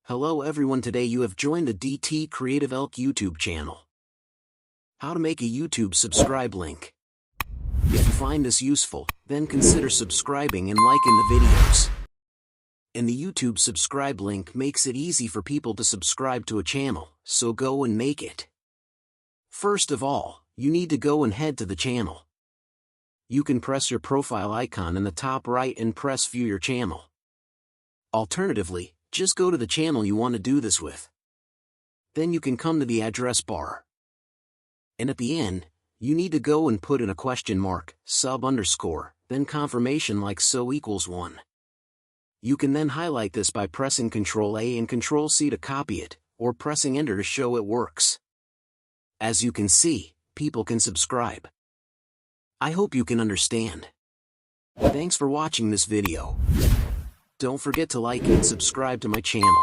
Hello everyone, today you have joined the DT CREATIVELK YouTube channel. How to make a YouTube subscribe link. If you find this useful, then consider subscribing and liking the videos. And the YouTube subscribe link makes it easy for people to subscribe to a channel, so go and make it. First of all, you need to go and head to the channel. You can press your profile icon in the top right and press view your channel. Alternatively, just go to the channel you want to do this with. Then you can come to the address bar. And at the end, you need to go and put in a question mark, sub underscore, then confirmation like so equals 1. You can then highlight this by pressing Ctrl A and Ctrl C to copy it, or pressing Enter to show it works. As you can see, people can subscribe. I hope you can understand. Thanks for watching this video. Don't forget to like and subscribe to my channel.